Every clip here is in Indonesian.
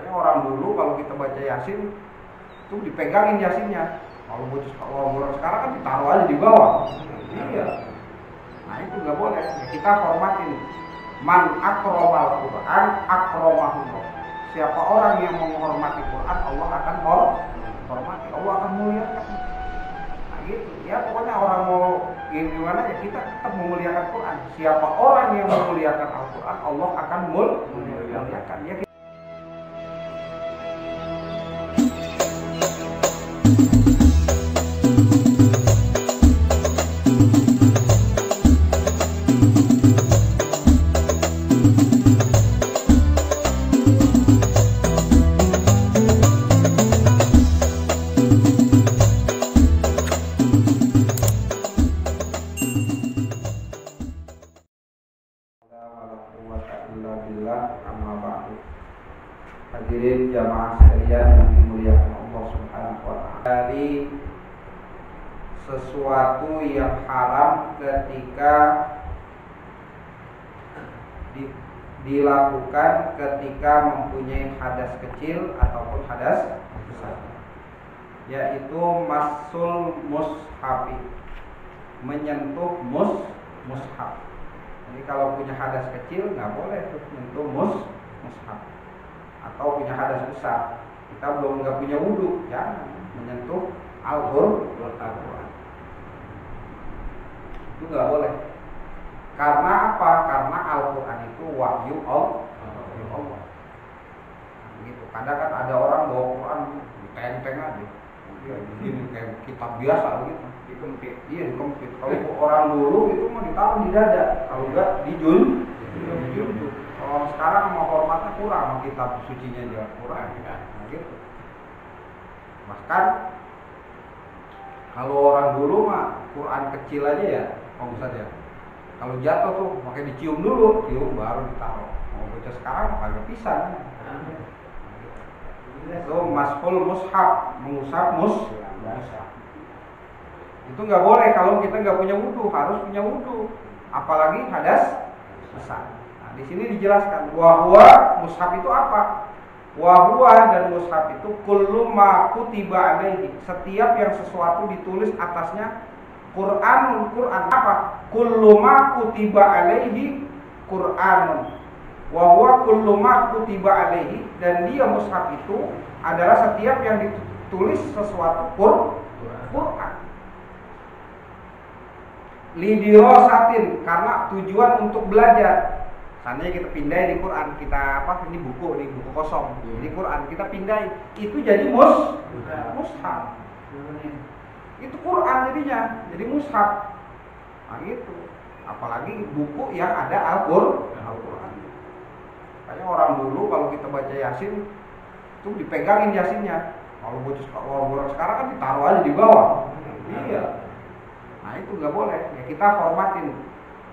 Makanya orang dulu kalau kita baca Yasin itu dipegangin Yasinnya. Kalau orang sekarang kan ditaruh aja di bawah. Iya. Nah itu nggak boleh. Kita hormatin. Man akromal Quran akromahullah. Siapa orang yang menghormati Quran, Allah akan hormati. Allah akan muliakan. Nah gitu. Ya pokoknya orang mau gimana ya kita tetap memuliakan Quran. Siapa orang yang memuliakan Al-Quran, Allah akan muliakan. Ya. Hadirin jamaah sekalian yang dimuliakan Allah Subhanahu wa taala. Dari sesuatu yang haram ketika dilakukan ketika mempunyai hadas kecil ataupun hadas besar, yaitu masul mushafi, menyentuh mushaf. Jadi kalau punya hadas kecil nggak boleh tuh menyentuh mushaf. Atau punya hadas besar, kita nggak punya wudu, jangan menyentuh Al-Quran. Itu nggak boleh. Karena apa? Karena Al-Quran itu wahyu Allah. Gitu. Kadang kan ada orang bawa Quran ditenteng aja, begini kayak kitab biasa gitu, dikempit. Iya dikempit. Kalau orang dulu itu mau ditaruh di dada, kalau nggak di junjung. Kalau sekarang mau hormatnya kurang, kitab sucinya dia kurang, nah, gitu. Bahkan kalau orang dulu mah Quran kecil aja ya, Pak Ustadz ya. Kalau jatuh tuh pakai dicium dulu, baru ditaruh. Mau baca sekarang pakai pisang. Itu mashul mushaf, mengusap mushaf. Itu nggak boleh kalau kita nggak punya wudu, harus punya wudu. Apalagi hadas besar. Di sini dijelaskan wahwa mushaf itu apa? Wahwa dan mushaf itu kullu ma kutiba alaihi, setiap yang sesuatu ditulis atasnya Quran apa? Kullu ma kutiba alaihi Quranun. Wahwa kullu ma kutiba alaihi, dan dia mushaf itu adalah setiap yang ditulis sesuatu Quran. Lidirasatin, karena tujuan untuk belajar. Seandainya kita pindahin di Quran, kita ini buku kosong, di Quran kita pindahin, itu jadi mushaf. Itu Quran jadinya, jadi mushaf. Nah gitu. Apalagi buku yang ada Al-Quran. Kayak orang dulu kalau kita baca Yasin, itu dipegangin Yasinnya. Kalau orang sekarang kan ditaruh aja di bawah. Iya. Nah itu nggak boleh. Ya kita hormatin.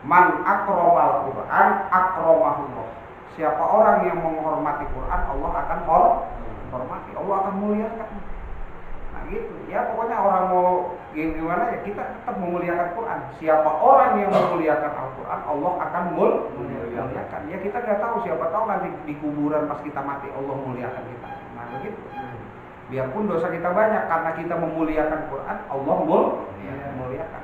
Man akromal Quran akromahullah. Siapa orang yang menghormati Quran, Allah akan hormati. Allah akan muliakan. Nah gitu. Ya pokoknya orang mau gimana ya kita tetap memuliakan Quran. Siapa orang yang memuliakan Al-Quran, Allah akan muliakan. Ya kita nggak tahu, siapa tahu nanti di kuburan pas kita mati Allah muliakan kita. Nah begitu. Biarpun dosa kita banyak, karena kita memuliakan Quran, Allah muliakan.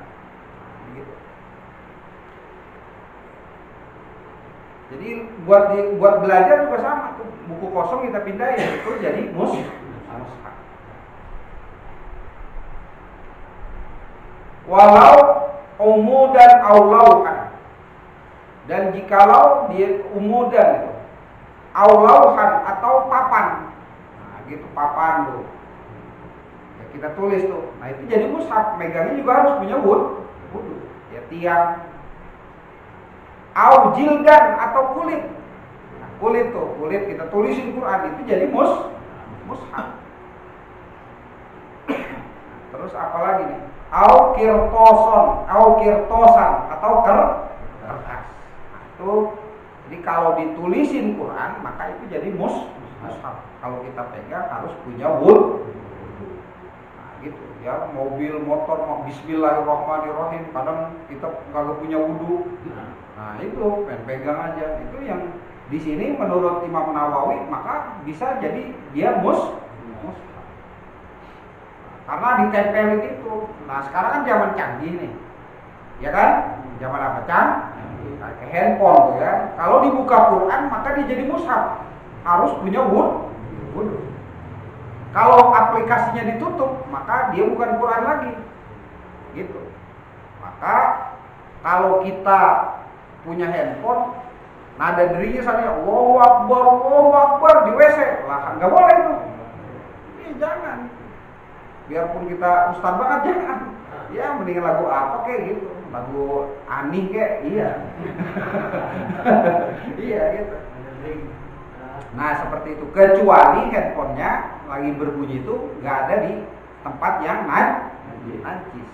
Jadi buat belajar juga sama tuh. Buku kosong kita pindahin, itu jadi mushaf. Walau umudan aulauhan, dan jikalau dia umudan itu aulauhan atau papan. Nah gitu, papan tuh. Ya, kita tulis tuh. Nah itu jadi mushaf. Megangnya juga harus punya wudu. Ya tiang. Au jildan atau kulit. Nah, kulit kita tulisin Quran, itu jadi mushaf. Terus apa lagi nih? Au kirtosan atau kertas. Nah, itu jadi kalau ditulisin Quran maka itu jadi mushaf. Kalau kita pegang harus punya wudu. Nah, gitu ya, mobil, motor, bismillahirrahmanirrahim, kadang kita kagak punya wudu. Nah itu pegang aja, itu yang Di sini menurut Imam Nawawi maka bisa jadi dia mushaf. Karena ditempelin itu. Nah sekarang kan zaman canggih nih, ya kan? Zaman apa? Kayak handphone tuh ya. Kalau dibuka Quran maka dia jadi mushaf. Harus punya wudu. Kalau aplikasinya ditutup maka dia bukan Quran lagi. Gitu. Maka kalau kita punya handphone, nada dirinya sana Allahu Akbar di WC lah, nggak boleh itu. Jangan. Biarpun kita ustaz banget jangan. Ya mendingan lagu apa kayak gitu, lagu Ani kayak iya. Iya gitu. Nah seperti itu, kecuali handphonenya lagi berbunyi itu nggak ada di tempat yang najis,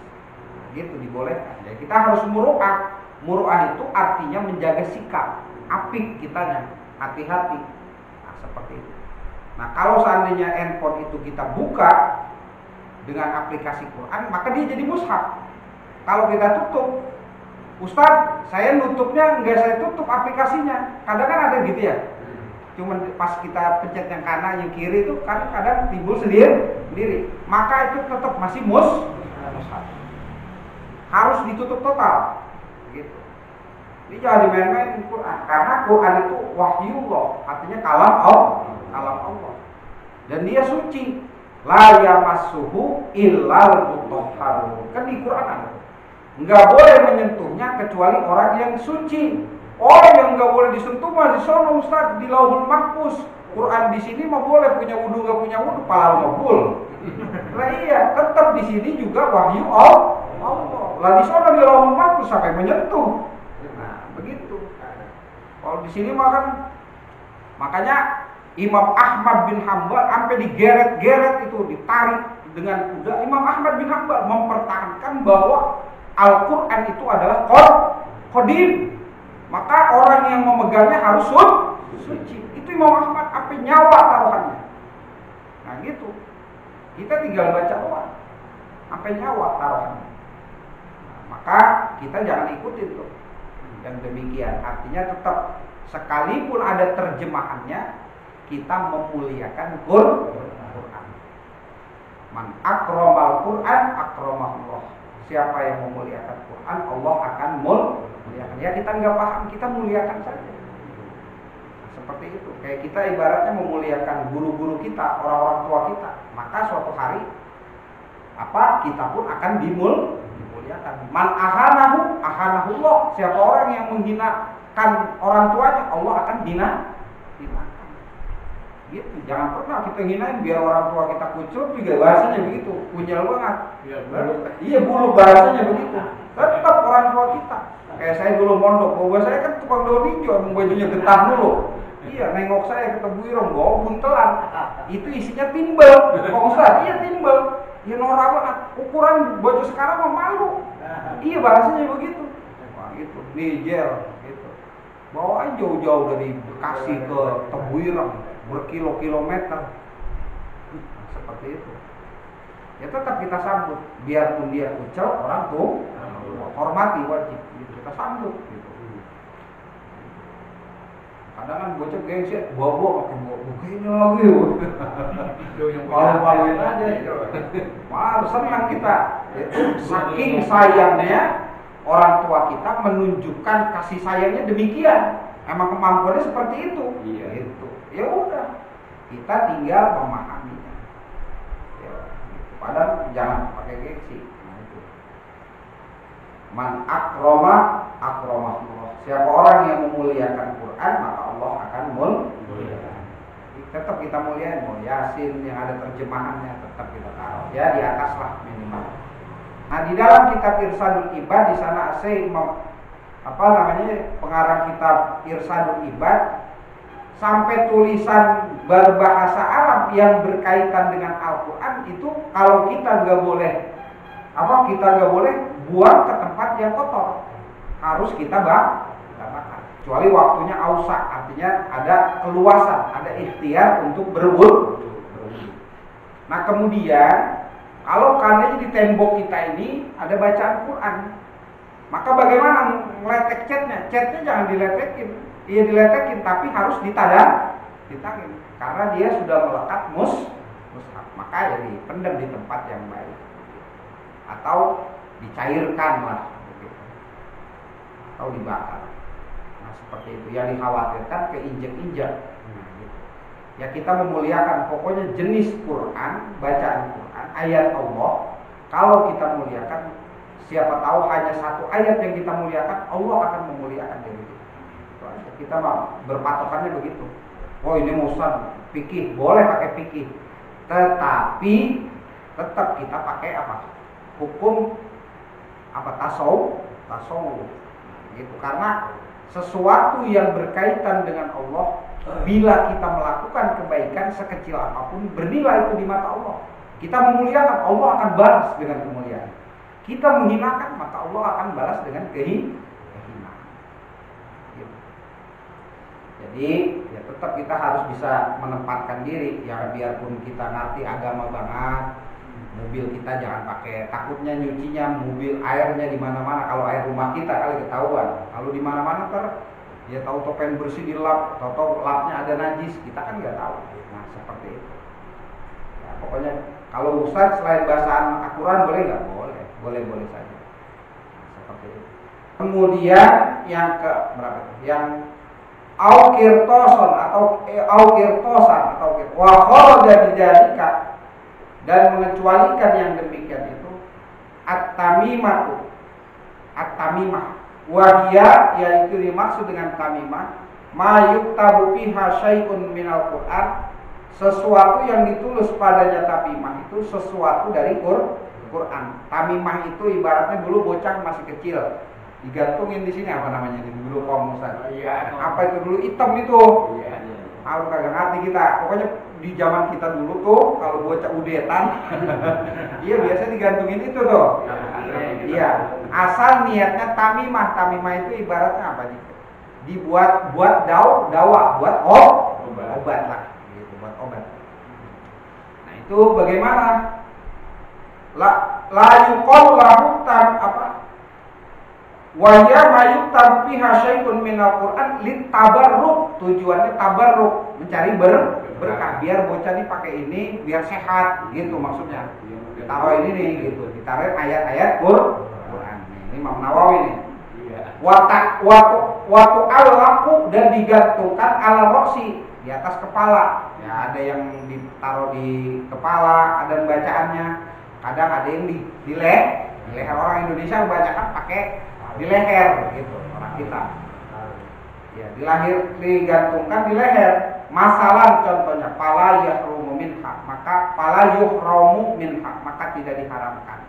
gitu dibolehkan. Jadi kita harus muru'ah. Muru'ah itu artinya menjaga sikap, apik kitanya, hati-hati. Nah seperti itu. Nah kalau seandainya handphone itu kita buka dengan aplikasi Quran, maka dia jadi mushaf. Kalau kita tutup, Ustaz, saya nutupnya nggak saya tutup aplikasinya. Kadang kan ada gitu ya. Cuman pas kita pencet yang kanan, yang kiri itu kan kadang timbul sendiri. Maka itu tetap masih mushaf. Harus ditutup total. Gitu. Ini jangan dimain-main Quran, karena Quran itu wahyullah, artinya kalam Allah. Dan dia suci. La yamassuhu illal mutahharun. Kan di Quran ada. Enggak boleh menyentuhnya kecuali orang yang suci. Orang yang enggak boleh disentuh mah di sono Ustaz, di Lauhul Mahfuz. Quran di sini mah boleh, punya wudu enggak punya wudu pahala mabul. Lah iya, tetap di sini juga wahyu Allah. Lah di sono di Lauhul Mahfuz sampai menyentuh. Nah, begitu. Kalau di sini mah kan makanya Imam Ahmad bin Hanbal sampai digeret-geret itu, ditarik dengan kuda. Imam Ahmad bin Hanbal mempertahankan bahwa Al-Quran itu adalah qadim. Maka orang yang memegangnya harus suci. Itu Imam Ahmad sampai nyawa taruhannya. Nah gitu. Kita tinggal baca doang sampai nyawa taruhannya. Nah, maka kita jangan ikutin tuh yang demikian. Artinya tetap sekalipun ada terjemahannya, kita memuliakan Quran. Man akramal Quran akramahullah. Siapa yang memuliakan Quran, Allah akan muliakan. Ya kita nggak paham, kita muliakan saja. Nah, seperti itu. Kayak kita ibaratnya memuliakan guru-guru kita, orang-orang tua kita. Maka suatu hari kita pun akan dimuliakan. Man ahanahullah. Siapa orang yang menghinakan orang tuanya, Allah akan hinakan. Gitu. Jangan pernah kita hinain biar orang tua kita kucur juga, bahasanya begitu, kunyel banget. Iya bulu bahasanya begitu. Tetap orang tua kita. Kayak saya dulu mondok, bahwa saya kan tukang daun hijau, bajunya getah dulu. Iya, nengok saya ketemu irong, bawa buntelan. Itu isinya timbel. Kok Ustaz? Iya timbel. Ya norak banget. Ukuran baju sekarang mah malu. Iya bahasanya begitu. Wah gitu, Niger gitu. Bawa jauh-jauh dari Bekasi ke Tebuireng, berkilo-kilometer. Seperti itu. Ya tetap kita sambut, biarpun dia kucel, orang tuh hormati, wajib gitu. Kita sambut gitu. Kadang kan bocah gengsi, bawa pakai bukanya lagi. Malu-maluin aja gitu. Malu, senang kita. Itu saking sayangnya orang tua kita menunjukkan kasih sayangnya demikian. Emang kemampuannya seperti itu. Iya. Gitu. Ya udah, kita tinggal memahaminya. Ya, gitu. Padahal jangan pakai gengsi. Nah, itu. Man akramahullah. Siapa orang yang memuliakan Quran, maka Allah akan muliakan. Tetap kita muliakan, mau Yasin yang ada terjemahannya tetap kita taruh. Ya di atas lah minimal. Nah di dalam kitab Irsadul Ibad di sana Imam pengarang kitab Irsadul Ibad sampai tulisan berbahasa Arab yang berkaitan dengan Al-Quran itu kalau kita nggak boleh buang ke tempat yang kotor, harus kita bakar. Kecuali waktunya ausa, artinya ada keluasan, ada ikhtiar untuk berebut. Nah kemudian kalau karena di tembok kita ini ada bacaan Quran, maka bagaimana ngeletek catnya? Catnya jangan diletekin. Iya diletekin, tapi harus ditagih karena dia sudah melekat mushaf. Maka ya dipendam di tempat yang baik atau dicairkan lah begitu. Atau dibakar. Nah seperti itu yang dikhawatirkan keinjek-injek. Ya kita memuliakan pokoknya jenis Quran, bacaan Quran, ayat Allah. Kalau kita muliakan, siapa tahu hanya satu ayat yang kita muliakan, Allah akan memuliakan diri kita. Kita berpatokannya begitu. Oh ini Ustaz fikih, boleh pakai fikih. Tetapi tetap kita pakai apa? Hukum apa tasawuf gitu. Karena sesuatu yang berkaitan dengan Allah, bila kita melakukan kebaikan sekecil apapun, bernilai itu di mata Allah. Kita memuliakan, Allah akan balas dengan kemuliaan. Kita menghinakan, maka Allah akan balas dengan kehinaan. Gitu. Jadi ya tetap kita harus bisa menempatkan diri. Ya biarpun kita ngerti agama banget, mobil kita jangan pakai, takutnya nyucinya mobil airnya di mana-mana. Kalau air rumah kita kali ketahuan. Kalau di mana-mana ya tahu pengen bersih di lap, tahu lapnya ada najis, kita kan nggak tahu. Nah seperti itu. Ya, pokoknya kalau Ustaz selain bahasaan Al-Quran boleh nggak? Boleh saja. Nah, seperti itu. Kemudian yang ke berapa? Yang aukirtosan atau wa dari dan mengecualikan yang demikian itu at-tamimah wahia, yaitu dimaksud dengan tamimah ma yuktabu fiha syai'un minal Qur'an, sesuatu yang ditulis padanya tamimah itu sesuatu dari Quran. Tamimah itu ibaratnya dulu bocah masih kecil digantungin di sini apa namanya dulu Ustaz. Iya. Apa itu dulu hitam itu? Iya. Aku kagak ngerti kita. Pokoknya di zaman kita dulu tuh kalau bocah udetan iya biasanya digantungin itu tuh. Iya. Asal niatnya tamimah itu ibaratnya apa nih? Buat dawa, buat obat lah. Gitu, buat obat. Nah, itu bagaimana? La yuqal lahu wahya mayuktab fiha syai'un minal Qur'an litabarruk, tujuannya tabarruk, mencari berkah, biar bocah ini pakai ini biar sehat gitu maksudnya. Taruh ini nih gitu, ditaruh ayat-ayat Quran. Ini Imam Nawawi nih. Waktu al-laku dan digantungkan al-roksi di atas kepala. Ya ada yang ditaruh di kepala, ada bacaannya. Kadang ada yang di leher. Orang Indonesia membacakan pakai di leher gitu orang kita. Ya, digantungkan di leher. Masalah contohnya fala yahrumu minha, maka fala yuhramu minha, maka tidak diharamkan.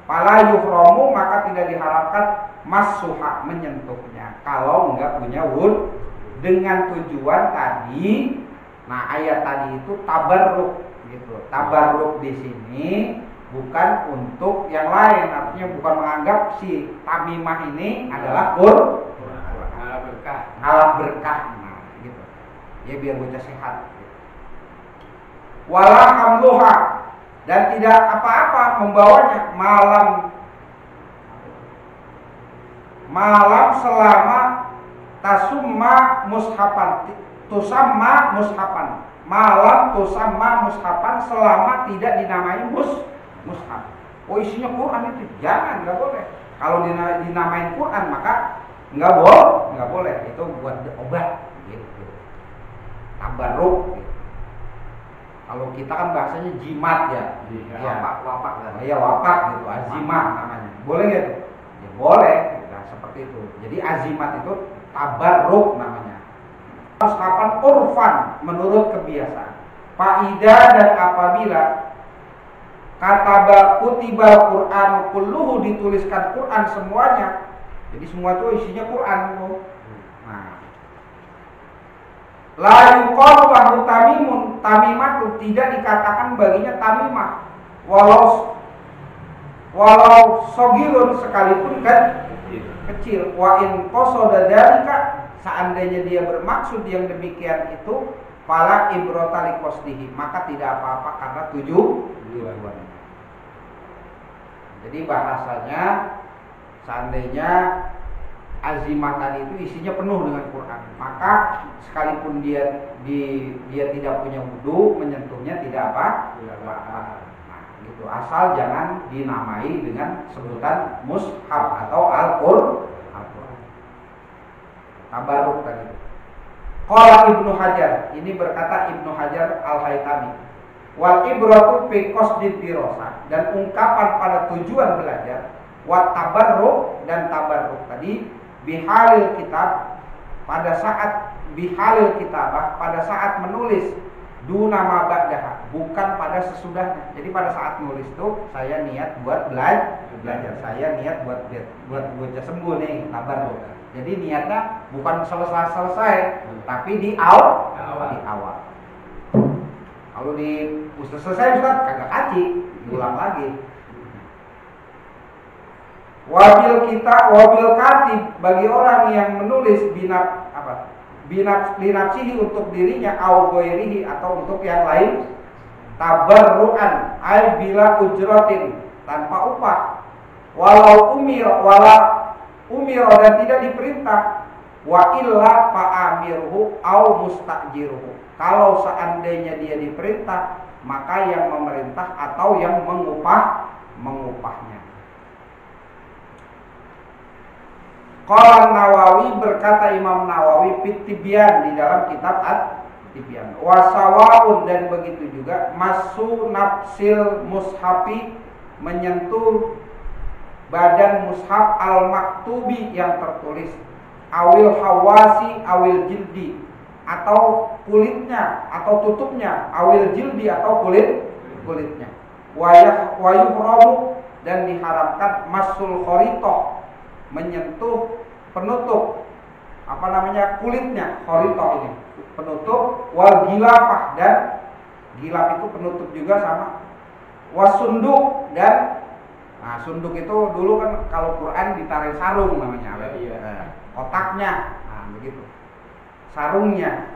Fala yuhramu, maka tidak diharamkan masuha, menyentuhnya kalau enggak punya wud, dengan tujuan tadi. Nah, ayat tadi itu tabarruk gitu. Tabarruk di sini bukan untuk yang lain, artinya bukan menganggap si tamimah ini adalah alat berkah, nah, gitu. Ya biar bocah sehat. Wala hamluha, dan tidak apa-apa membawanya malam selama tusamma mushafan, selama tidak dinamai mushaf. Oh isinya Quran itu jangan, nggak boleh. Kalau dinamain Quran maka nggak boleh. Itu buat obat gitu. Tabarruk gitu. Kalau kita kan bahasanya jimat ya. Wapak kan. Ya wapak gitu, azimat namanya. Boleh gitu? Ya boleh. Nah, seperti itu. Jadi azimat itu tabarruk namanya. Kapan urfan menurut kebiasaan. Faidah dan apabila kataba kutiba Quran kulluhu, dituliskan Quran semuanya. Jadi semua itu isinya Quran. Nah, la yuqalu lahu tamimah, tidak dikatakan baginya tamimah. Walau sogirun, sekalipun kan kecil. Wa in qasada dzalika, seandainya dia bermaksud yang demikian itu, fala ibrata liqasdihi, maka tidak apa-apa karena tujuan. Jadi bahasanya seandainya azimah tadi itu isinya penuh dengan Quran, maka sekalipun dia tidak punya wudu, menyentuhnya tidak apa? Nah, gitu. Asal jangan dinamai dengan sebutan mushaf atau Al-Qur'an. Tabarruk tadi. Qala Ibnu Hajar, ini berkata Ibnu Hajar Al-Haytami. Wal ibratu fi qasdid dirasah, dan ungkapan pada tujuan belajar, wa tabarruk dan tabarruk tadi bihalil kitab, pada saat bihalil kitabah, pada saat menulis, duna ma ba'daha, bukan pada sesudahnya. Jadi pada saat nulis itu saya niat buat belajar, saya niat buat sembuh nih, tabarruk. Jadi niatnya bukan selesai, tapi di awal. Kalau di selesai Ustaz kagak kaji, diulang lagi. Wabil katib, bagi orang yang menulis binafsihi untuk dirinya, au ghairihi atau untuk yang lain, tabarruan ay bila ujratin, tanpa upah, walau umir dan tidak diperintah, wa illa fa'amirhu au mustajiruhu. Kalau seandainya dia diperintah, maka yang memerintah atau yang mengupahnya. Qala Nawawi, berkata Imam Nawawi fit Tibyan, di dalam kitab At-Tibyan, wasawaun, dan begitu juga masu nafsil mushafi, menyentuh badan mushaf al-maktubi yang tertulis, awil hawasi awil jildi, atau kulitnya atau tutupnya, awil jildi atau kulitnya. Wayuhramu, dan diharamkan masul khoritoh, menyentuh penutup kulitnya, khoritoh ini penutup, wal gilafah, dan gilaf itu penutup juga sama, wasunduk, dan sunduk itu dulu kan kalau Quran ditarik sarung namanya, kotaknya, begitu, sarungnya.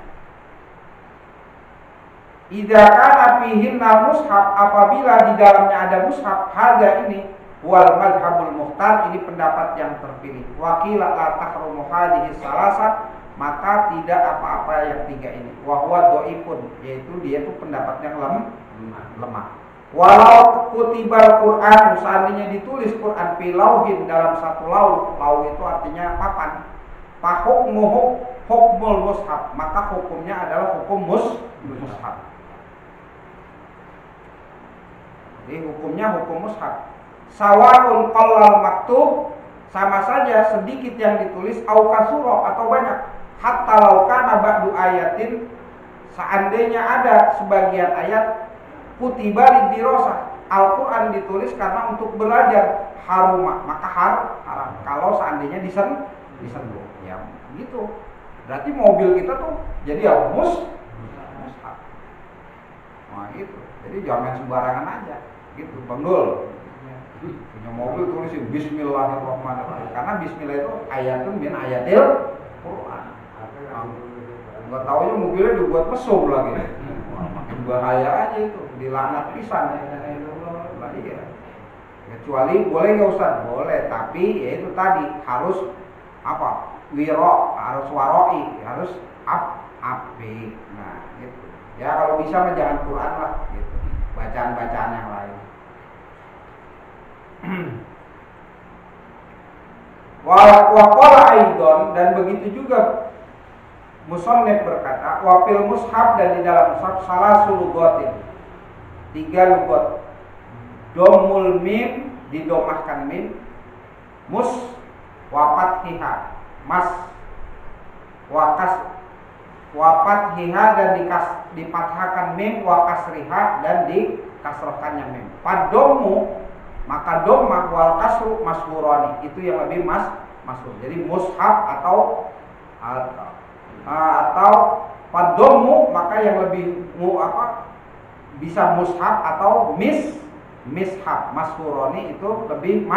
Idza kana fihinna mushaf, apabila di dalamnya ada mushaf, hadza ini wal madhabul mukhtar, ini pendapat yang terpilih. Wakila la tahrumu hadhihi salasah, maka tidak apa-apa yang tiga ini. Wa huwa dhaifun, yaitu dia itu pendapat yang lemah. Walau kutibal Quran, seandainya ditulis Quran filauhin, dalam satu lau itu artinya papan, fahukmuhu hukmul mushaf, maka hukumnya adalah hukum mushaf. Jadi hukumnya hukum mushaf. Sawaun qallal maktub, sama saja sedikit yang ditulis, au kasuro, atau banyak. Hatta law kana ba'du ayatin, seandainya ada sebagian ayat, kutiba lidirasah, Al-Quran ditulis karena untuk belajar, haruma, maka haram. Kalau seandainya disentuh, ya gitu. Berarti mobil kita tuh jadi apa? Mushaf. Nah itu. Jadi jangan sembarangan aja, gitu, Bang Dul. Punya mobil tulisin Bismillahirrahmanirrahim, karena Bismillah itu ayatun min ayatil Quran. Nggak taunya mobilnya dibuat mesum lagi. Makin bahaya aja itu, dilaknat pisan. Iya. Kecuali boleh nggak Ustaz? Boleh, tapi ya itu tadi harus harus waroi, harus api. Nah, gitu. Ya kalau bisa mah jangan Quran lah, gitu. Bacaan-bacaan yang lain. Waqala aidon, dan begitu juga musannif berkata, wa fil mushaf, dan di dalam mushaf salasul lugatin, 3 lugat. Domul mim, didomahkan mim, mus wa fathiha, mas wa fathiha, dan difathahkan mim, wa kasriha, dan dikasrohkannya mim. Padomu, maka domah wal kasru masyhurani, itu yang lebih masyhur. Jadi mushaf atau padomu, maka yang lebih bisa mushaf atau mishaf, masyhurani itu lebih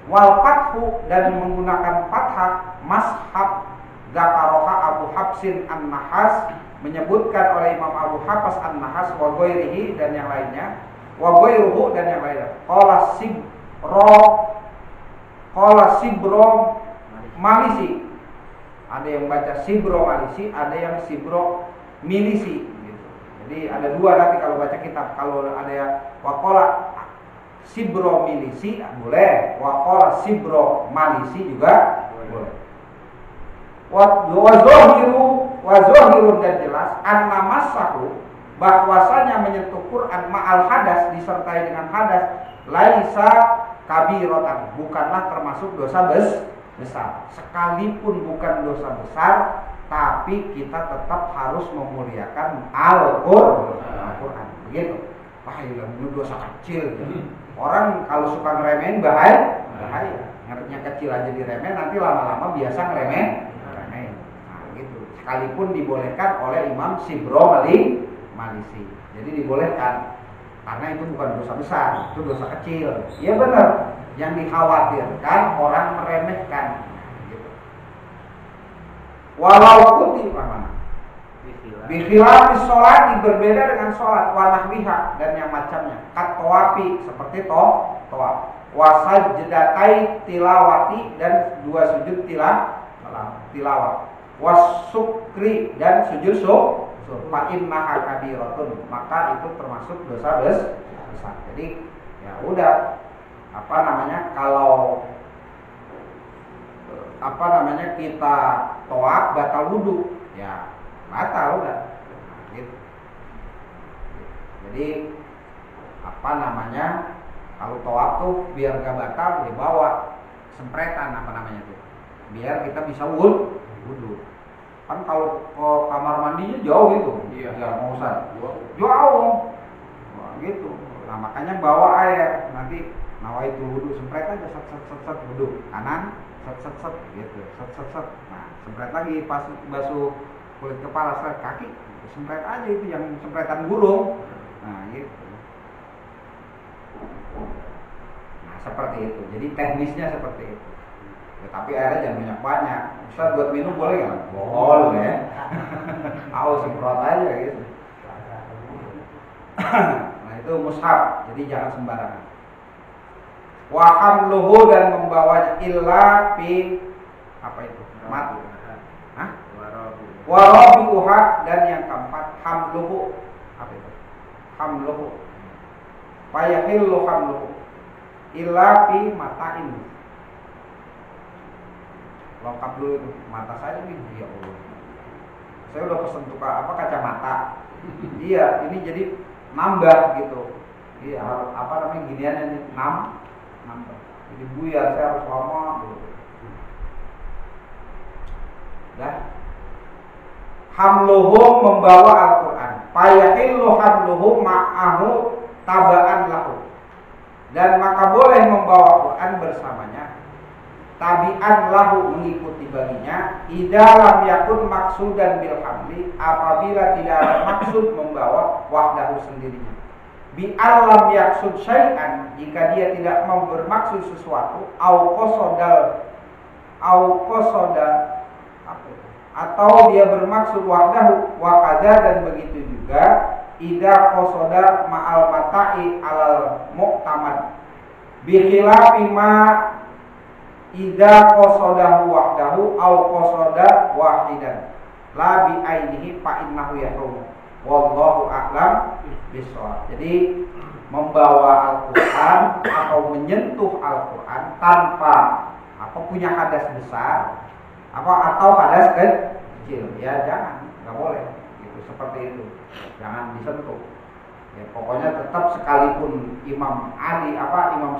wal fathu, dan menggunakan fathah mashaf. Zakaroha Abu Habsin An-Nahas, menyebutkan oleh Imam Abu Habs An-Nahas, wa ghairihi, dan yang lainnya, wa ghairuhu, dan yang lainnya. Qala Sibro malisi. Ada yang baca sibro malisi, ada yang sibro milisi gitu. Jadi ada dua nanti kalau baca kitab. Kalau ada yang wakola sibro milisi boleh, wakola sibro malisi juga boleh. Wazohiru dan jelas an-namasahu bahwasanya menyentuh Quran ma'al hadas disertai dengan hadas laisa kabirotan, bukanlah termasuk dosa besar. Sekalipun bukan dosa besar, tapi kita tetap harus memuliakan Al-Quran. Begitu. Wah, ini dosa kecil. Orang kalau suka ngeremehin bahaya. Ngertinya kecil aja diremehin, nanti lama-lama biasa ngeremehin. Nah, gitu. Sekalipun dibolehkan oleh Imam Sibro Malisi. Jadi dibolehkan karena itu bukan dosa besar, itu dosa kecil. Iya benar. Yang dikhawatirkan orang meremehkan. Gitu. Walau putih mana? Bikhilafis sholat berbeda dengan sholat wanahwiha dan yang macamnya. Katoapi seperti toab. Wasajdatai tilawati dan dua sujud tilawat. Wasukri dan sujud fa'in maha kabiratun, maka itu termasuk dosa besar. Jadi ya udah kalau kita toab batal wudu, ya batal udah. Gitu. Jadi kalau toab tuh biar gak batal dibawa sempretan tuh, biar kita bisa wudu. Kan kalau ke kamar mandinya jauh itu, ya mau usah jauh, gitu. Nah makanya bawa air, nanti nawaitu wudu, sempret aja set wudu kanan, set gitu, set. Nah sempret lagi pas basuh kulit kepala, kaki, sempret aja itu yang sempretan burung. Nah gitu. Nah seperti itu. Jadi teknisnya seperti itu. Ya, tapi airnya jangan banyak. Ustaz buat minum boleh nggak? Boleh. Semprot aja gitu. Nah itu mushaf, jadi jangan sembarangan. Wa hamluhu dan membawanya illa fi mat. Warabiuha dan yang keempat hamluhu. Hamluhu. Fayahillu hamluhu illa fi mata'in. Lengkap dulu itu, mata saya nih, ya Allah. Saya udah pesen tuh kacamata. Iya, ini jadi nambah gitu. Iya, ginian ini nambah. Jadi buyar, saya harus lama dulu. Dah. Hamluhu membawa Al-Quran. Fayahillu hamluhu ma'ahu taba'an lahu. Dan maka boleh membawa Quran bersamanya. Tabi'an lahu mengikuti baginya. Idza lam yakun maksudan bil hamli, apabila tidak ada maksud membawa wahdahu sendirinya. Bi alam yaksud syai'an, jika dia tidak mau bermaksud sesuatu, au qasoda atau dia bermaksud wahdahu wa kadza, dan begitu juga idza qasoda ma'al mata'i alal mu'tamad bi khilafi ma idza qasodahu wahdahu au qasoda wahidan la bi ainihi fa innahu yahrum wallahu a'lam bishawab. Jadi membawa Al-Qur'an atau menyentuh Al-Qur'an tanpa punya hadas besar atau hadas kecil, ya jangan, nggak boleh gitu, seperti itu, jangan disentuh. Ya, pokoknya tetap sekalipun Imam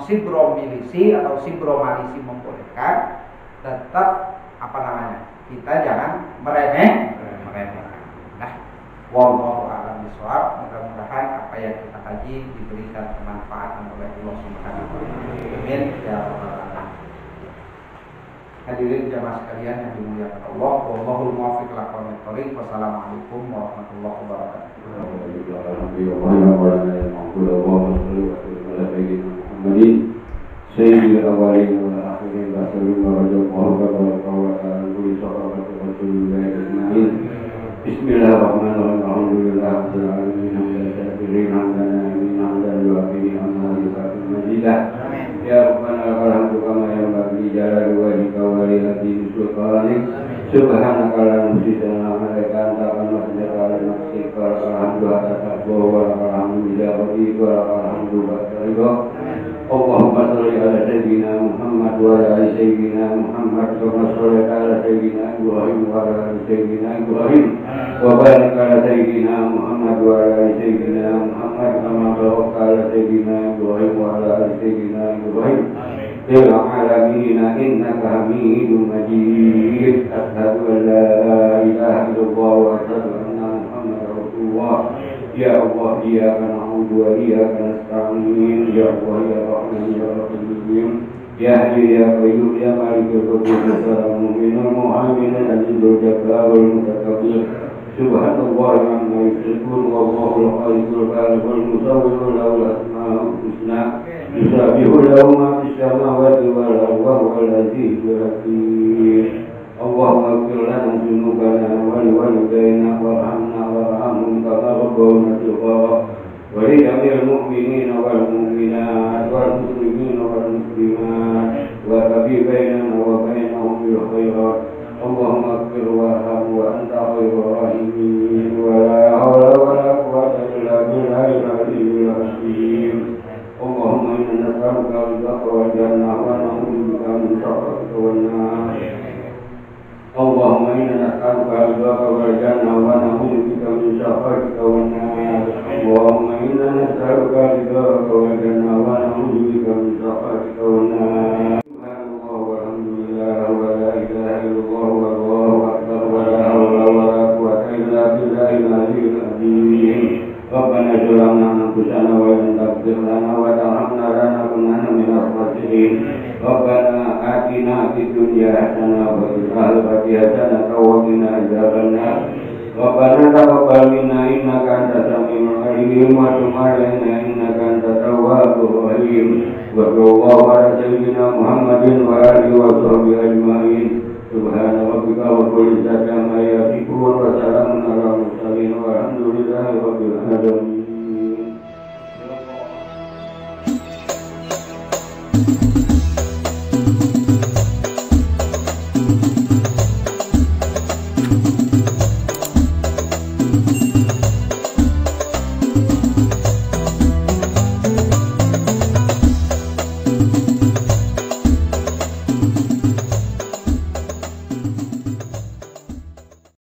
Sibro Milisi atau Sibro Malisi membolehkan, tetap kita jangan meremehkan. Nah, wallahu a'lam bishawab. Mudah-mudahan apa yang kita kaji diberikan kemanfaatan oleh Allah Subhanahu wa taala. Amin ya rabbal alamin. Hadirin jamaah sekalian yang dimuliakan Allah, wallahul muwaffiq ila aqwamit thoriq. Wassalamualaikum warahmatullahi wabarakatuh. Ya Rabbana wa rahmatuka ma yang bagi jalan wa jika wali hati Subhanaka la nuhsina alaika anta kama sanjata ala nafsika alhamdulillah takabur wa alhamdulillah wa alhamdulillah. Allahumma sholli ala sayyidina Muhammad wa ala sayyidina Muhammad kama shallaita ala sayyidina Ibrahim wa ala sayyidina Ibrahim wa barik ala sayyidina Muhammad wa ala sayyidina Muhammad kama barakta ala sayyidina Ibrahim wa ala sayyidina Ibrahim fil alamin innaka Hamidum Majid. Asyhadu an la ilaha illallah wa asyhadu anna Muhammadar Rasulullah. Ya Allah, iyyaka na'budu wa iyyaka nasta'in. Ya Allah, ya Rahman, ya Rahim, ya Hayy, ya Qayyum, ya Malikul Mulk, ya Mu'minul Mu'min, al-Azizul Jabbarul Mutakabbir. Subhanallah amma yushrikun wa Allahul Khaliqul Bari'ul Musawwirul lahul asmaul husna. Yusabbihu lahu ma fis samawati wal ardi wa huwal azizul hakim. Allahumma ighfir lana dhunubana wa liwalidayna warhamna warhamhum kama rabbawna shighara wa li jami'il mu'minina wal mu'minat wal muslimina wal muslimat wa tabi bainana wa bainahum bil khairat. Allahumma ighfir warham wa anta khairur rahimin wa la hawla wa la quwwata illa billahil aliyyil azim. Allahumma inna nas'aluka ridhaka wal jannah wa na'udzu bika min sakhatika wan nar. Allahumma inna nas'aluka ridhaka wal jannah wa na'udzu bika min sakhatika wan nar. Allahumma inna nas'aluka ridhaka wal jannah wa na'udzu bika min sakhatika wan nar. Subhanallah walhamdulillah wa la ilaha illallah wallahu akbar wa la hawla wa la quwwata illa billahil aliyyil azim. Rabbana zalamna anfusana wa in taghfir lana wa tarhamna lanakunanna minal khasirin. Rabbana atina fid dunya hasanah wa fil akhirati hasanah wa qina adzabannar. Rabbana taqabbal minna innaka antas samiul alim wa tub 'alaina innaka antat tawwabur rahim. Wa sallallahu ala sayyidina Muhammadin wa alihi wa sahbihi ajma'in. Subhana rabbika rabbil izzati